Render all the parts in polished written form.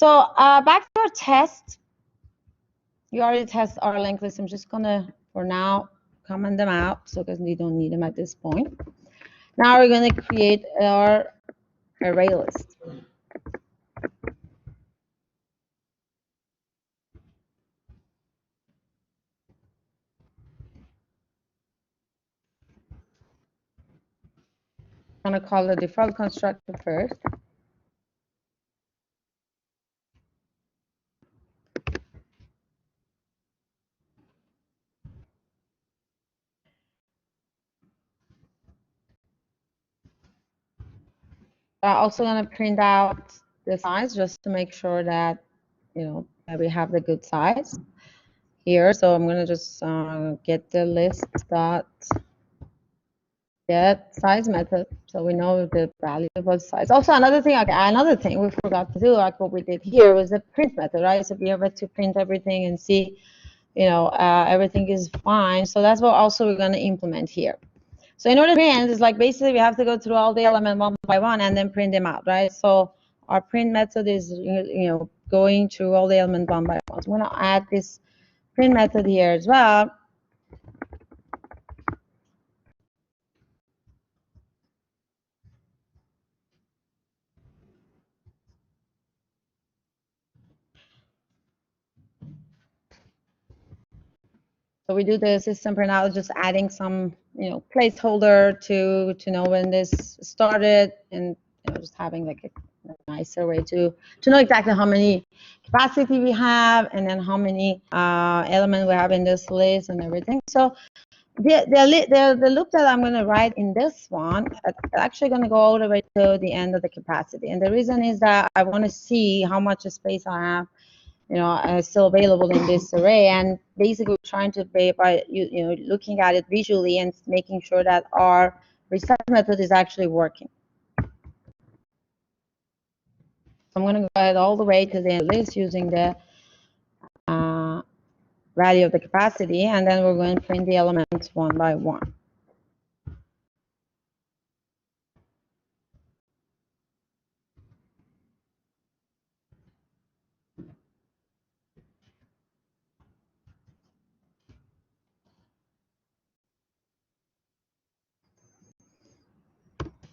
So back to our test. You already test our linked list. I'm just gonna, for now, comment them out, so because we don't need them at this point. Now we're gonna create our array list. I'm gonna call the default constructor first. I'm also gonna print out the size just to make sure that, you know, that we have the good size here. So I'm gonna just get the list dot get size method, so we know the value of the size. Also, another thing we forgot to do, like what we did here, was the print method, right? So we have to print everything and see, you know, everything is fine. So that's what also we're going to implement here. So in order to print, it's like basically we have to go through all the elements one by one and then print them out, right? So our print method is, you know, going through all the elements one by one. So I'm going to add this print method here as well. So we do the system printout, just adding some, you know, placeholder to know when this started, and, you know, just having like a nicer way to know exactly how many capacity we have and then how many elements we have in this list and everything. So the loop that I'm going to write in this one, it's actually going to go all the way to the end of the capacity. And the reason is that I want to see how much space I have, you know, still available in this array, and basically trying to be by you know, looking at it visually and making sure that our resize method is actually working. I'm going to go ahead all the way to the list using the value of the capacity, and then we're going to print the elements one by one.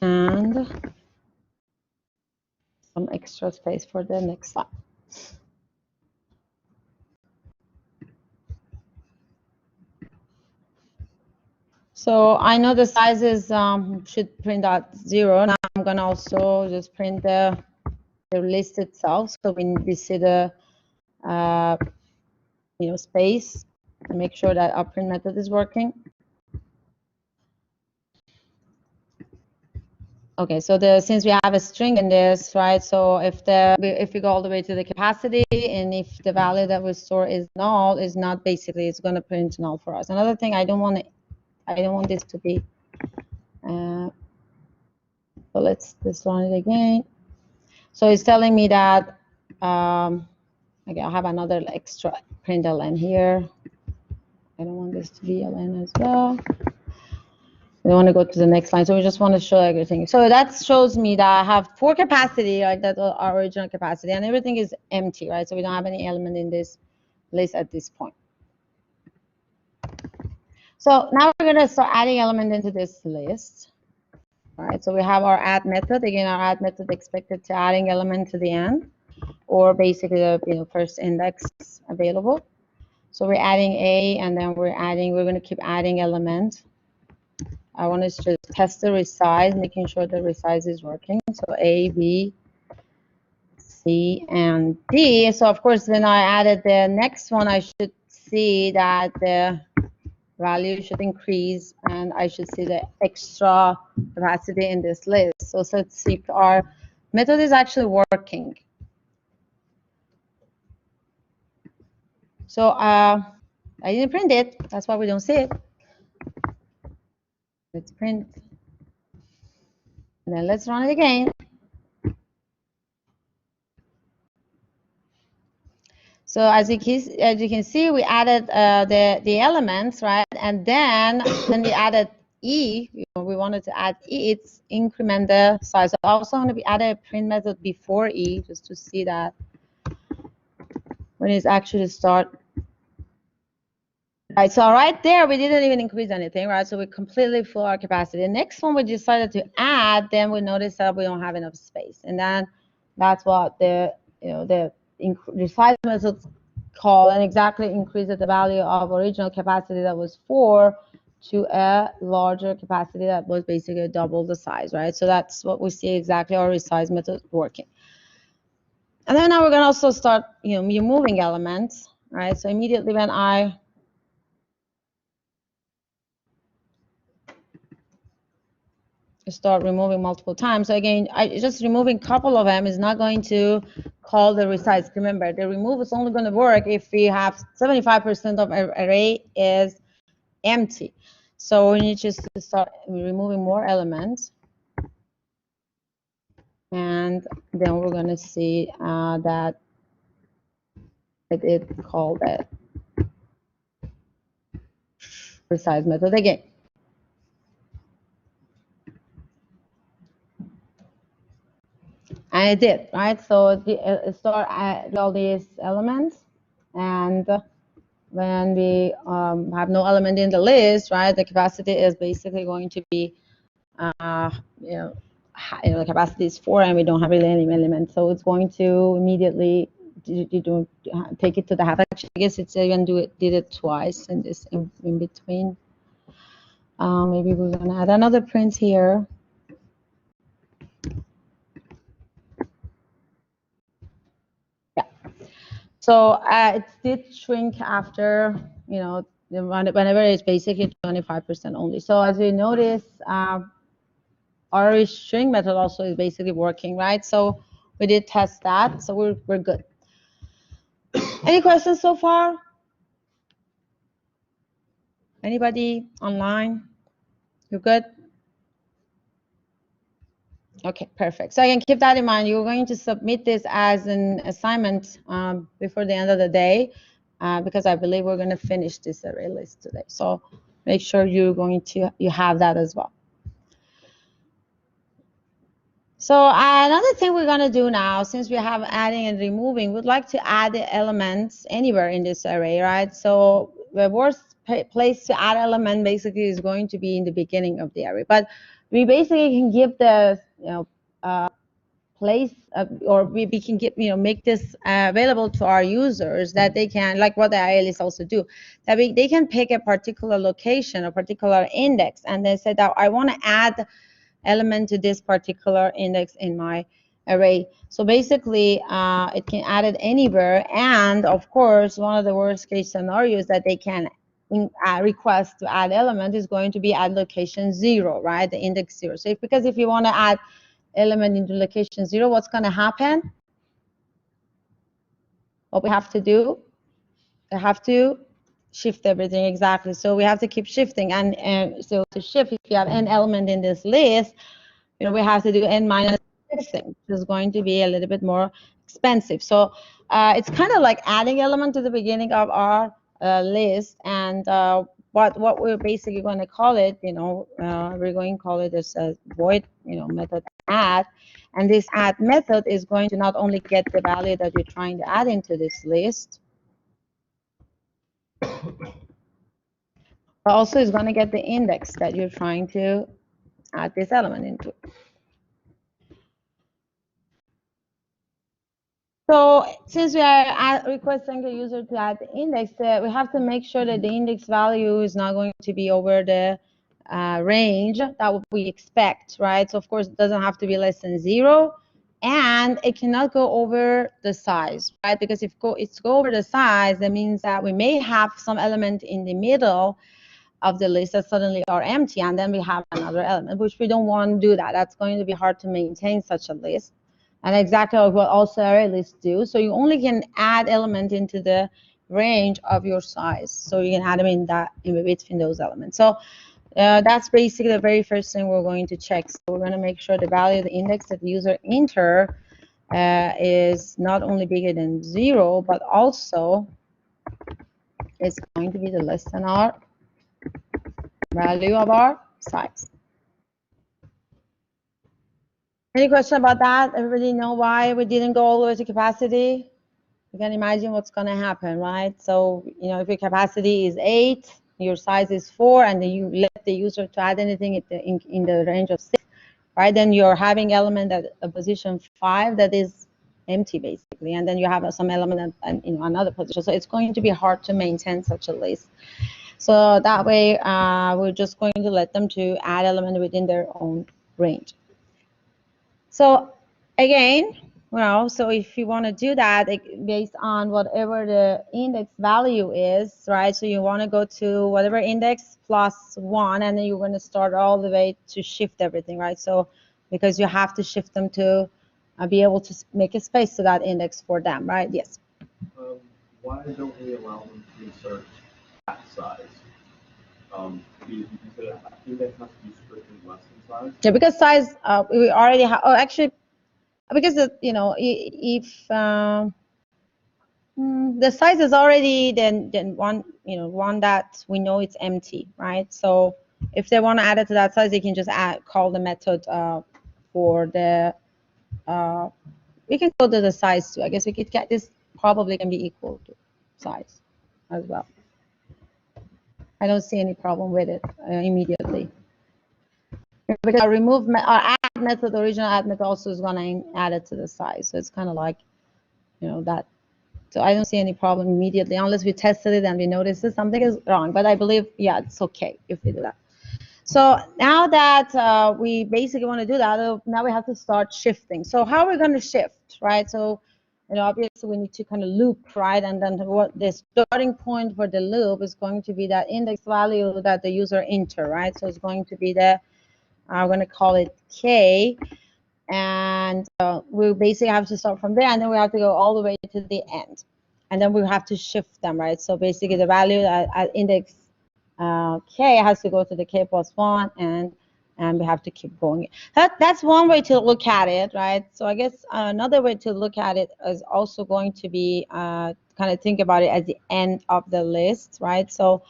And some extra space for the next slide. So I know the sizes should print out 0. Now I'm going to also just print the list itself, so we see the you know, space, and make sure that our print method is working. Okay, so since we have a string in this, right? So if we go all the way to the capacity, and if the value that we store is null, is not, basically it's going to print null for us. Another thing, I don't want this to be. So let's just run it again. So it's telling me that okay, I have another extra print ln here. I don't want this to be ln as well. We want to go to the next line, so we just want to show everything. So that shows me that I have 4 capacity, right? That's our original capacity, and everything is empty, right? So we don't have any element in this list at this point. So now we're going to start adding element into this list. All right, so we have our add method. Again, our add method expected to adding element to the end, or basically the, you know, first index available. So we're adding A, and then we're going to keep adding elements. I want us to test the resize, making sure the resize is working. So A, B, C, and D. So of course, when I added the next one, I should see that the value should increase, and I should see the extra capacity in this list. So let's see if our method is actually working. So I didn't print it. That's why we don't see it. Let's print. And then let's run it again. So as you can see, we added the elements, right? And then we added E. You know, we wanted to add E. It's increment the size. So also going to be added a print method before E, just to see that when it's actually start. Right, so right there, we didn't even increase anything, right? So we completely fill our capacity. The next one we decided to add, then we noticed that we don't have enough space. And then that's what the resize methods call, and exactly increases the value of original capacity that was 4 to a larger capacity that was basically double the size, right? So that's what we see exactly our resize method working. And then now we're going to also start, removing elements, right? So immediately when I start removing multiple times. So again, just removing a couple of them is not going to call the resize. Remember, the remove is only going to work if we have 75% of our array is empty. So we need just to start removing more elements. And then we're going to see that it called it resize method again. And it did, right? So it started all these elements, and when we have no element in the list, right, the capacity is basically going to be, the capacity is 4, and we don't have really any element, so it's going to immediately take it to the half. Actually, I guess it's even did it twice in this in between. Maybe we're gonna add another print here. So it did shrink after, whenever it's basically 25% only. So as we notice, our shrink method also is basically working, right? So we did test that, so we're good. Any questions so far? Anybody online? You're good? Okay, perfect. So again, keep that in mind. You're going to submit this as an assignment before the end of the day, because I believe we're going to finish this array list today. So make sure you have that as well. So another thing we're going to do now, since we have adding and removing, we'd like to add the elements anywhere in this array, right? So the worst place to add element basically is going to be in the beginning of the array. But we basically can give the place or we can get make this available to our users, that they can, like what the MyArrayList also do, that they can pick a particular location, a particular index, and they say that I want to add element to this particular index in my array. So basically it can add it anywhere, and of course one of the worst case scenarios that they can request to add element is going to be at location 0, right, the index 0. So because if you want to add element into location 0, what's going to happen? What we have to do, we have to shift everything, exactly. So we have to keep shifting, and so to shift, if you have n element in this list, we have to do n minus shifting, which is going to be a little bit more expensive. So it's kind of like adding element to the beginning of our list, and what we're basically going to call it, we're going to call it as a void, method add. And this add method is going to not only get the value that you're trying to add into this list, but also is going to get the index that you're trying to add this element into. So since we are requesting the user to add the index, we have to make sure that the index value is not going to be over the range that we expect, right? So of course it doesn't have to be less than 0, and it cannot go over the size, right? Because if it's go over the size, that means that we may have some element in the middle of the list that suddenly are empty, and then we have another element, which we don't want to do that. That's going to be hard to maintain such a list. And exactly what also ArrayLists do. So you only can add element into the range of your size. So you can add them in between those elements. So that's basically the very first thing we're going to check. So we're going to make sure the value of the index that the user enter is not only bigger than 0, but also it's going to be the less than our value of our size. Any question about that? Everybody know why we didn't go all the way to capacity? you can imagine what's going to happen, right? So, you know, if your capacity is 8, your size is 4, and then you let the user to add anything in the range of 6, right? Then you're having element at a position 5 that is empty, basically, and then you have some element at another position. So it's going to be hard to maintain such a list. So that way, we're just going to let them to add element within their own range. So again, well, so if you want to do that based on whatever the index value is, right? So you want to go to whatever index plus 1, and then you're going to start all the way to shift everything, right? So because you have to shift them to be able to make a space to that index for them, right? Yes. Why don't we allow them to insert at size? You said index has to be strictly less than size. Yeah, because size we already have. Oh, actually, because you know, if the size is already then one that we know it's empty, right? So if they want to add it to that size, they can just call the method for the. We can go to the size too. I guess we could get this probably can be equal to size as well. I don't see any problem with it immediately. Because our our add method, the original add method also is going to add it to the size. So it's kind of like, you know, that. So I don't see any problem immediately unless we tested it and we noticed that something is wrong. But I believe, yeah, it's okay if we do that. So now that we basically want to do that, now we have to start shifting. So how are we going to shift, right? So, you know, obviously we need to kind of loop, right? And then what the starting point for the loop is going to be that index value that the user enter, right? So it's going to be the, I'm going to call it K. And we basically have to start from there, and then we have to go all the way to the end, and then we have to shift them, right? So basically the value at index K has to go to the K plus 1, and we have to keep going. That's one way to look at it, right? So I guess another way to look at it is also going to be kind of think about it as the end of the list, right? So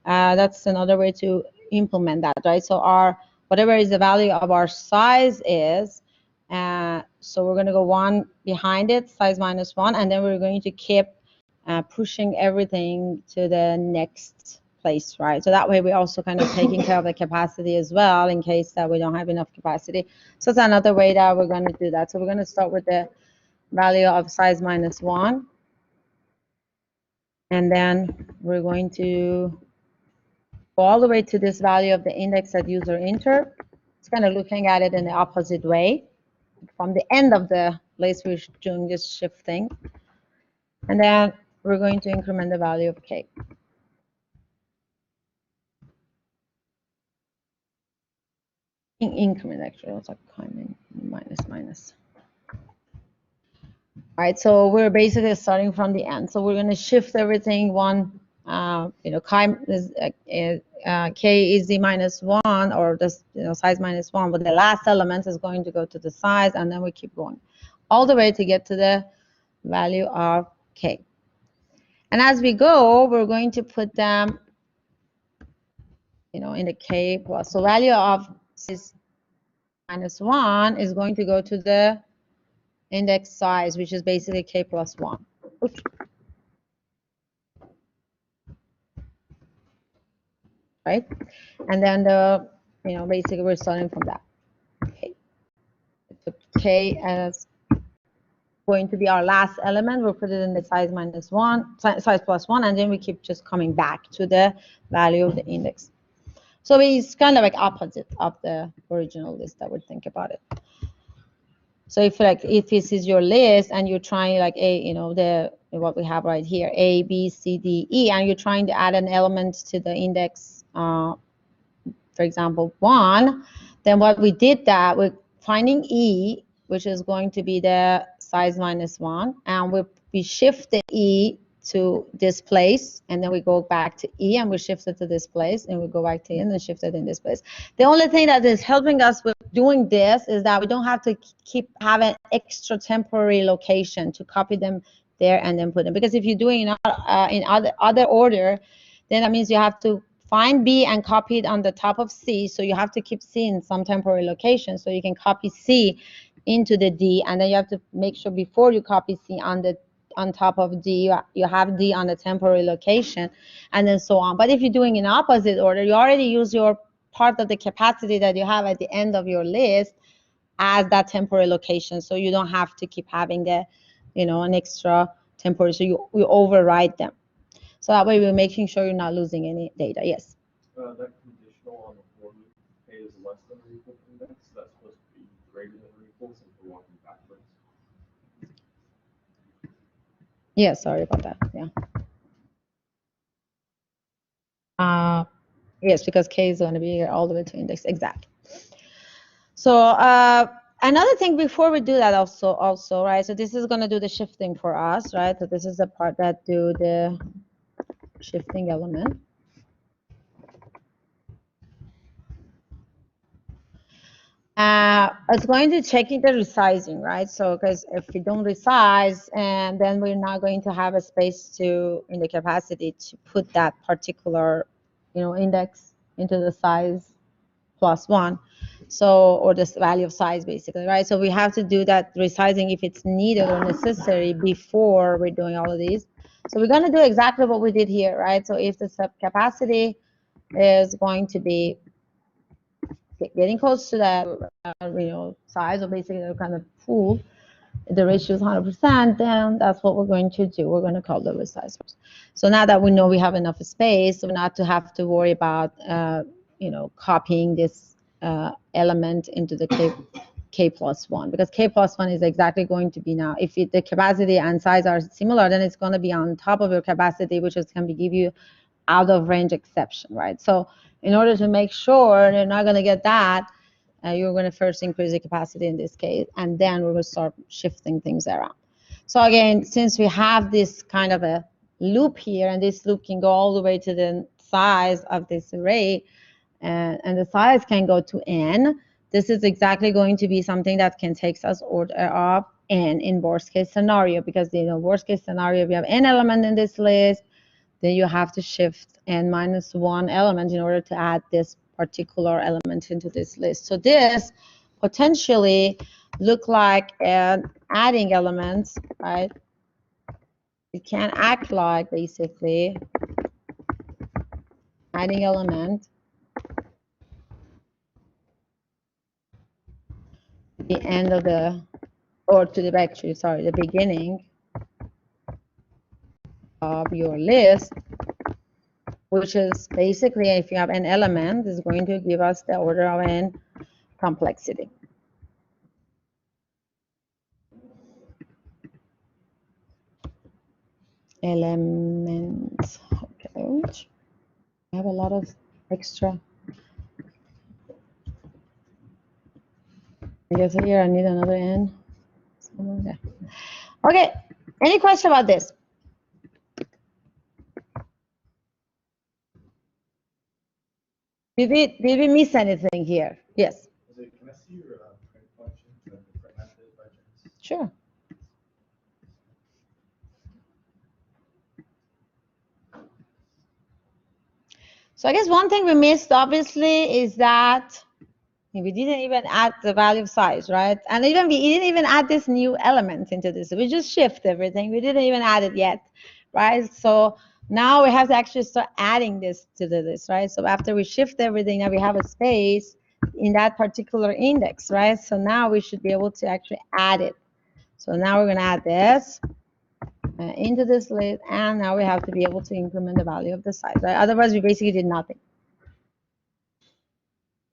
that's another way to implement that, right? So our whatever is the value of our size is, so we're going to go 1 behind it, size minus 1, and then we're going to keep pushing everything to the next place, right? So that way we're also kind of taking care of the capacity as well in case that we don't have enough capacity. So it's another way that we're going to do that. So we're going to start with the value of size minus 1, and then we're going to go all the way to this value of the index that user enter. It's kind of looking at it in the opposite way. From the end of the list, we're doing this shifting. And then we're going to increment the value of K. Increment, actually, it's like kind of minus. All right, so we're basically starting from the end. So we're going to shift everything one, you know, K is the minus 1, or this, you know, size minus 1, but the last element is going to go to the size, and then we keep going all the way to get to the value of K. And as we go, we're going to put them, you know, in the K plus. So value of size minus 1 is going to go to the index size, which is basically K plus 1. Oops. Right? And then the, you know, basically we're starting from that. Okay. So K as going to be our last element. We'll put it in the size minus 1, size plus 1, and then we keep just coming back to the value of the index. So it's kind of like opposite of the original list, I would think about it. So if this is your list and you're trying like you know, what we have right here, A, B, C, D, E, and you're trying to add an element to the index, for example, 1, then what we did that we're finding E, which is going to be the size minus 1, and we shift the E to this place, and then we go back to E, and we shift it to this place, and we go back to E, and then shift it in this place. The only thing that is helping us with doing this is that we don't have to keep having extra temporary location to copy them there and then put them. Because if you're doing in other order, then that means you have to find B and copy it on the top of C. So you have to keep C in some temporary location so you can copy C into the D, and then you have to make sure before you copy C on the on top of D, you have D on the temporary location, and then so on. But if you're doing in opposite order, you already use your part of the capacity that you have at the end of your list as that temporary location, so you don't have to keep having the, an extra temporary, so you override them. So that way we're making sure you're not losing any data. Yes? That conditional on the for loop, k is less than or equal to index, that's supposed to be greater than or equal since we're walking backwards. Yeah, sorry about that. Yeah. Yes, because k is going to be here all the way to index. Exactly. So another thing before we do that also, right? So this is going to do the shifting for us, right? So this is the part that do the shifting element. It's going to check the resizing, right? So because if we don't resize, and then we're not going to have a space to in the capacity to put that particular, index into the size +1. So, or this value of size basically, right? So we have to do that resizing if it's needed or necessary before we're doing all of these. So we're going to do exactly what we did here, right? So if the sub capacity is going to be getting close to that, size, or basically the kind of pool, the ratio is 100%, then that's what we're going to do. We're going to call the resizers. So now that we know we have enough space, so not to have to worry about, copying this element into the k+1, because k+1 is exactly going to be now, if the capacity and size are similar, then it's going to be on top of your capacity, which is going to give you out of range exception, right? So in order to make sure you're not going to get that, you're going to first increase the capacity in this case, and then we're going to start shifting things around. So again, since we have this kind of a loop here, and this loop can go all the way to the size of this array, and the size can go to n, this is exactly going to be something that can take us order of n in worst case scenario, because worst case scenario, we have n element in this list, then you have to shift n-1 element in order to add this particular element into this list. So this potentially look like adding elements, right? It can act like basically adding element the end of the, or to the actually, sorry, the beginning of your list, which is basically, if you have an element, is going to give us the order of n complexity. Elements. Okay. I have a lot of extra. I guess here I need another n. Okay. Any question about this? Did we miss anything here? Yes. Can I see your print function and the print method by chance? Sure. So I guess one thing we missed, obviously, is that we didn't even add the value of size, right? And we didn't even add this new element into this. We just shift everything. We didn't even add it yet, right? So now we have to actually start adding this to the list, right? So after we shift everything, now we have a space in that particular index, right? So now we should be able to actually add it. So now we're going to add this into this list, and now we have to be able to increment the value of the size, right? Otherwise, we basically did nothing.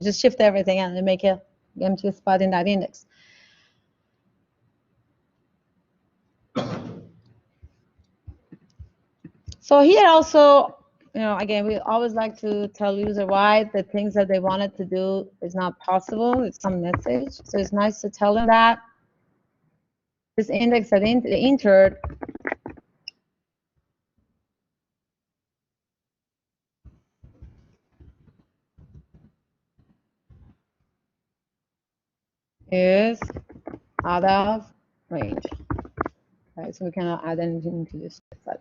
Just shift everything and make an empty spot in that index. So here also, again, we always like to tell user why the things that they wanted to do is not possible. It's some message. So it's nice to tell them that this index that they entered is out of range. Right, so we cannot add anything to this side.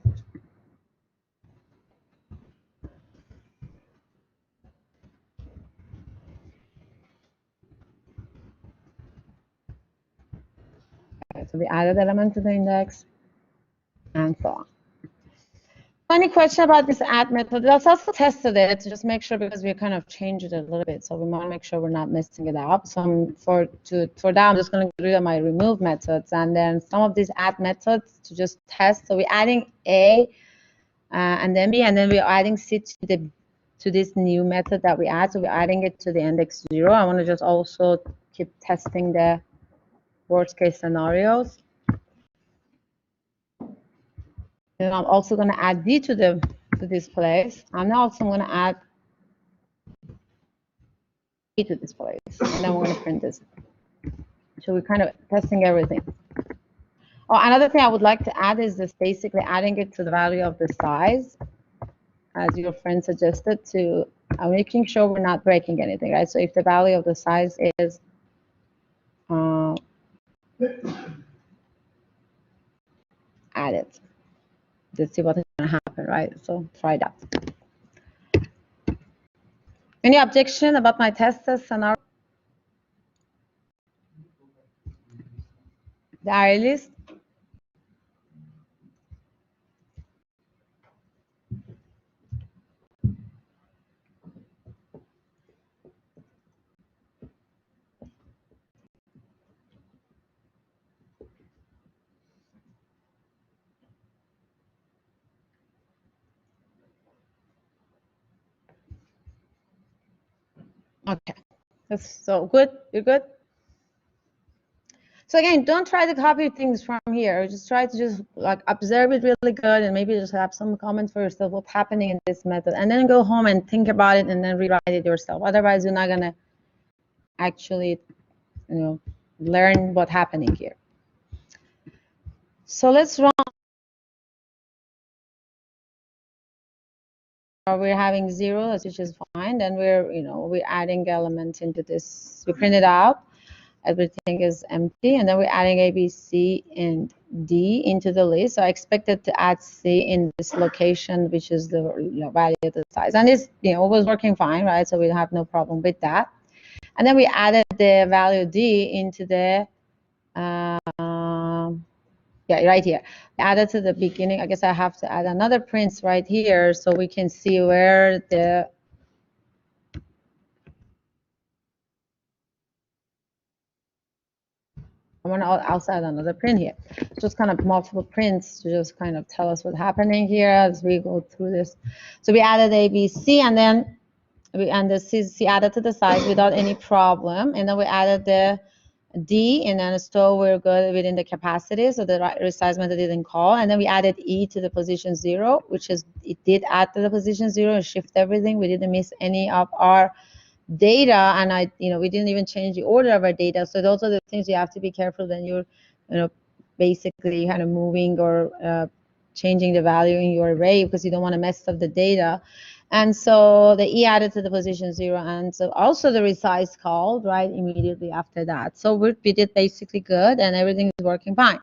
Right, so we added element to the index. and so on. Any question about this add method? Let's also tested it to just make sure, because we kind of changed it a little bit, so we want to make sure we're not messing it up. So for that, I'm just going to get rid of my remove methods, and then some of these add methods to just test. So we're adding A and then B, and then we're adding C to this new method that we add. So we're adding it to the index 0. I want to just also keep testing the worst case scenarios. And I'm also going to add D to this place. I'm also going to add E to this place. And then we're going to print this. So we're kind of testing everything. Oh, another thing I would like to add is just basically adding it to the value of the size, as your friend suggested, to making sure we're not breaking anything, right? So if the value of the size is add it. Let's see what is going to happen, right? So try that. Any objection about my test scenario? The array list? Okay, that's so good. You're good. So again, don't try to copy things from here. Just try to just like observe it really good, and maybe just have some comments for yourself what's happening in this method, and then go home and think about it and then rewrite it yourself. Otherwise, you're not gonna actually, learn what's happening here. So let's run. We're having 0, which is fine. Then we're adding elements into this. We print it out. Everything is empty, and then we're adding A, B, C, and D into the list. So I expected to add C in this location, which is the value of the size, and it's it was working fine, right? So we have no problem with that. And then we added the value D into the yeah, right here. Added to the beginning. I guess I have to add another print right here so we can see where the I want to also add another print here. Just kind of multiple prints to just kind of tell us what's happening here as we go through this. So we added A, B, C, and then the C added to the size without any problem. And then we added the D, and then still we're good within the capacity, so the resize method didn't call. And then we added E to the position 0, which is it did add to the position 0 and shift everything. We didn't miss any of our data, and we didn't even change the order of our data. So those are the things you have to be careful when you're basically kind of moving or changing the value in your array, because you don't want to mess up the data. And so the E added to the position 0, and so also the resize called right immediately after that. So we did basically good, and everything is working fine.